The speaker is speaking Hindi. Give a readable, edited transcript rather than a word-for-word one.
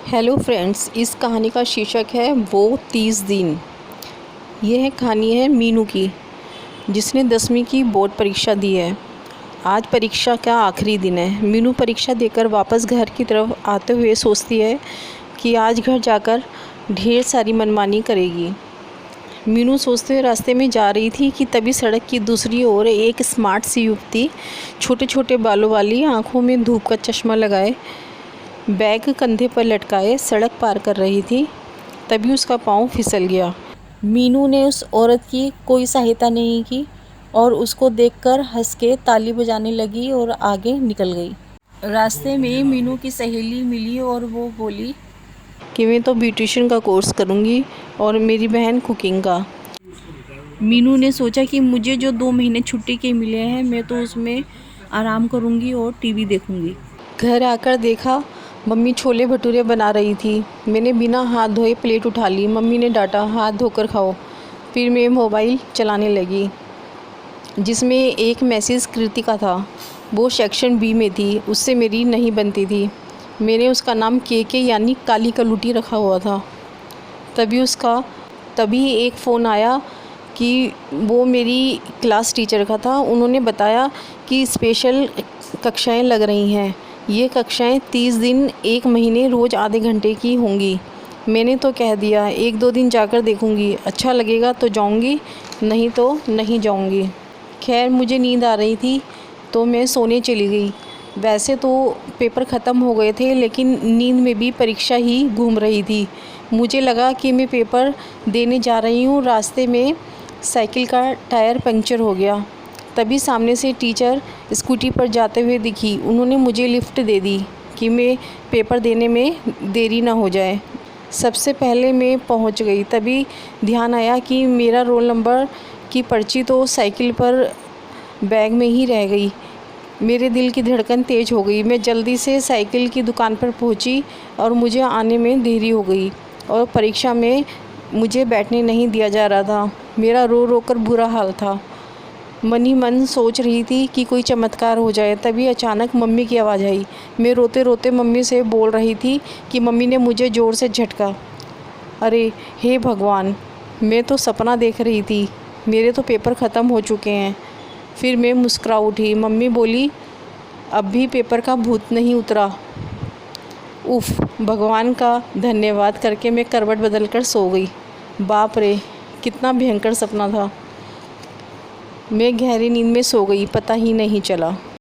हेलो फ्रेंड्स, इस कहानी का शीर्षक है वो 30 दिन। यह कहानी है मीनू की, जिसने 10वीं की बोर्ड परीक्षा दी है। आज परीक्षा का आखिरी दिन है। मीनू परीक्षा देकर वापस घर की तरफ आते हुए सोचती है कि आज घर जाकर ढेर सारी मनमानी करेगी। मीनू सोचते हुए रास्ते में जा रही थी कि तभी सड़क की दूसरी ओर एक स्मार्ट सी युवती, छोटे छोटे बालों वाली, आँखों में धूप का चश्मा लगाए, बैग कंधे पर लटकाए सड़क पार कर रही थी। तभी उसका पाँव फिसल गया। मीनू ने उस औरत की कोई सहायता नहीं की और उसको देखकर हंस के ताली बजाने लगी और आगे निकल गई। रास्ते में मीनू की सहेली मिली और वो बोली कि मैं तो ब्यूटिशियन का कोर्स करूँगी और मेरी बहन कुकिंग का। मीनू ने सोचा कि मुझे जो 2 महीने छुट्टी के मिले हैं, मैं तो उसमें आराम करूँगी और टीवी देखूँगी। घर आकर देखा मम्मी छोले भटूरे बना रही थी। मैंने बिना हाथ धोए प्लेट उठा ली। मम्मी ने डांटा, हाथ धोकर खाओ। फिर मैं मोबाइल चलाने लगी, जिसमें एक मैसेज कृतिका था। वो सेक्शन बी में थी, उससे मेरी नहीं बनती थी। मैंने उसका नाम के यानी काली कलूटी रखा हुआ था। तभी एक फ़ोन आया कि वो मेरी क्लास टीचर का था। उन्होंने बताया कि स्पेशल कक्षाएं लग रही हैं। ये कक्षाएं 30 दिन 1 महीने रोज़ आधे घंटे की होंगी। मैंने तो कह दिया 1-2 दिन जाकर देखूंगी, अच्छा लगेगा तो जाऊंगी, नहीं तो नहीं जाऊंगी। खैर, मुझे नींद आ रही थी तो मैं सोने चली गई। वैसे तो पेपर ख़त्म हो गए थे, लेकिन नींद में भी परीक्षा ही घूम रही थी। मुझे लगा कि मैं पेपर देने जा रही हूँ। रास्ते में साइकिल का टायर पंक्चर हो गया। तभी सामने से टीचर स्कूटी पर जाते हुए दिखी। उन्होंने मुझे लिफ्ट दे दी कि मैं पेपर देने में देरी ना हो जाए। सबसे पहले मैं पहुंच गई। तभी ध्यान आया कि मेरा रोल नंबर की पर्ची तो साइकिल पर बैग में ही रह गई। मेरे दिल की धड़कन तेज़ हो गई। मैं जल्दी से साइकिल की दुकान पर पहुंची और मुझे आने में देरी हो गई और परीक्षा में मुझे बैठने नहीं दिया जा रहा था। मेरा रो रो कर बुरा हाल था। मन ही मन सोच रही थी कि कोई चमत्कार हो जाए। तभी अचानक मम्मी की आवाज़ आई। मैं रोते रोते मम्मी से बोल रही थी कि मम्मी ने मुझे ज़ोर से झटका। अरे हे भगवान, मैं तो सपना देख रही थी, मेरे तो पेपर ख़त्म हो चुके हैं। फिर मैं मुस्कुरा उठी। मम्मी बोली, अब भी पेपर का भूत नहीं उतरा। उफ़, भगवान का धन्यवाद करके मैं करवट बदल कर सो गई। बाप रे, कितना भयंकर सपना था। मैं गहरी नींद में सो गई, पता ही नहीं चला।